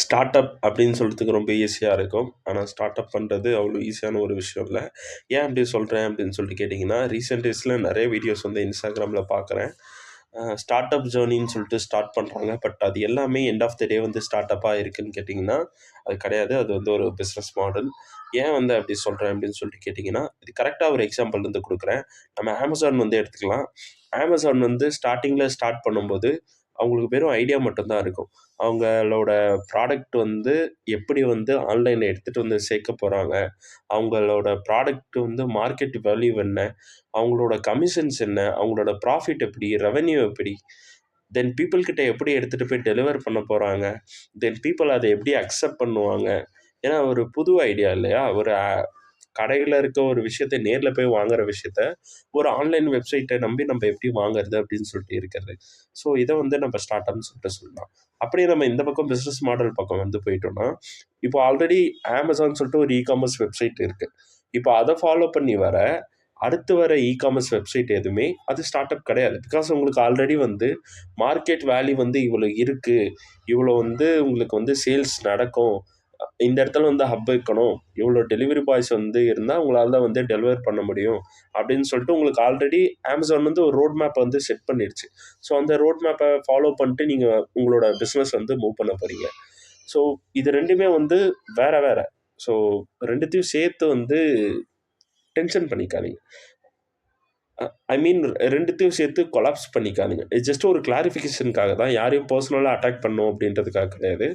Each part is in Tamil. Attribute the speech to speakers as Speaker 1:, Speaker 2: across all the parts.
Speaker 1: ஸ்டார்ட் அப் அப்படின்னு சொல்றதுக்கு ரொம்ப ஈஸியாக இருக்கும். ஆனால் ஸ்டார்ட் அப் பண்ணுறது அவ்வளோ ஈஸியான ஒரு விஷயம் இல்ல. ஏன் அப்படி சொல்கிறேன் அப்படின்னு சொல்லிட்டு கேட்டிங்கன்னா, ரீசென்ட் டேஸில் நிறைய வீடியோஸ் வந்து இன்ஸ்டாகிராமில் பார்க்குறேன். ஸ்டார்ட் அப் ஜேர்னின்னு சொல்லிட்டு ஸ்டார்ட் பண்ணுறாங்க. பட் அது எல்லாமே எண்ட் ஆஃப் த டே வந்து ஸ்டார்ட் அப்பாக இருக்குன்னு கேட்டிங்கன்னா, அது கிடையாது. அது வந்து ஒரு பிஸ்னஸ் மாடல். ஏன் வந்து அப்படி சொல்கிறேன் அப்படின்னு சொல்லிட்டு கேட்டிங்கன்னா, இது கரெக்டாக ஒரு எக்ஸாம்பிள் வந்து குடுக்குறேன். நம்ம Amazon வந்து எடுத்துக்கலாம். Amazon வந்து ஸ்டார்ட்டிங்கில ஸ்டார்ட் பண்ணும்போது, அவங்களுக்கு வெறும் ஐடியா மட்டும் தான் இருக்கும். அவங்களோட ப்ராடக்ட் வந்து எப்படி வந்து ஆன்லைன்ல எடுத்துட்டு வந்து சேர்க்க போறாங்க? அவங்களோட ப்ராடக்ட் வந்து மார்க்கெட் வேல்யூ என்ன? அவங்களோட கமிஷன்ஸ் என்ன? அவங்களோட ப்ராஃபிட் எப்படி? ரெவென்யூ எப்படி? தென் பீப்பிள் கிட்ட எப்படி எடுத்துட்டு போய் டெலிவர் பண்ண போறாங்க? தென் பீப்பிள் அத எப்படி அக்செப்ட் பண்ணுவாங்க? ஏன்னா ஒரு புது ஐடியா இல்லையா? ஒரு கடையில இருக்க ஒரு விஷயத்த நேர்ல போய் வாங்குற விஷயத்த, ஒரு ஆன்லைன் வெப்சைட்ட நம்பி நம்ம எப்படி வாங்குறது அப்படின்னு சொல்லிட்டு இருக்கிறது. ஸோ இத வந்து நம்ம ஸ்டார்ட் அப்ன்னு சொல்லிட்டு சொல்லலாம். அப்படியே நம்ம இந்த பக்கம் பிசினஸ் மாடல் பக்கம் வந்து போயிட்டோம்னா, இப்போ ஆல்ரெடி Amazon சொல்லிட்டு ஒரு காமர்ஸ் வெப்சைட் இருக்கு. இப்போ அத ஃபாலோ பண்ணி அடுத்து வர காமர்ஸ் வெப்சைட் எதுவுமே அது ஸ்டார்ட் அப் கிடையாது. பிகாஸ் உங்களுக்கு ஆல்ரெடி வந்து மார்க்கெட் வேல்யூ வந்து இவ்வளோ இருக்கு. இவ்வளோ வந்து உங்களுக்கு வந்து சேல்ஸ் நடக்கும். இந்த இடத்துல வந்து ஹப் வைக்கணும். இவ்வளோ டெலிவரி பாய்ஸ் வந்து இருந்தா உங்களால வந்து டெலிவர் பண்ண முடியும். அப்படின்னு சொல்லிட்டு உங்களுக்கு ஆல்ரெடி Amazon வந்து ஒரு ரோட் மேப் வந்து செட் பண்ணிருச்சு. ஸோ அந்த ரோட் மேப்ப ஃபாலோ பண்ணிட்டு நீங்க உங்களோட பிசினஸ் வந்து மூவ் பண்ண போறீங்க. ஸோ இது 2மே வந்து வேற வேற. ஸோ 2த்தையும் சேர்த்து வந்து டென்ஷன் பண்ணிக்காதீங்க. ஐ மீன் 2த்தையும் சேர்த்து கொலாப்ஸ் பண்ணிக்காதீங்க. ஜஸ்ட் ஒரு கிளாரிஃபிகேஷனுக்காக தான். யாரையும் பெர்சனலா அட்டாக் பண்ணணும் அப்படின்றதுக்காக கிடையாது.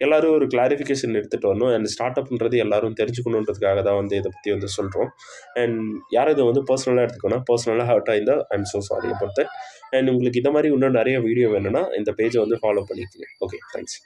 Speaker 1: எல்லாரும் ஒரு கிளாரிஃபிகேஷன் எடுத்துட்டு வரணும். அண்ட் ஸ்டார்ட் அப்ன்றது எல்லாரும் தெரிஞ்சுக்கணுன்றதுக்காக தான் வந்து இத பத்தி வந்து சொல்றோம். அண்ட் யாரும் இத வந்து பெர்சனலா எடுத்துக்கவேணாம். பெர்சனலா ஹர்ட் ஆயிருந்தா I am so sorry about that. And உங்களுக்கு இந்த மாரி இன்னும் நெறைய வீடியோ வேணும்னா இந்த பேஜ வந்து ஃபாலோ பண்ணிக்கங்க. Okay, thanks.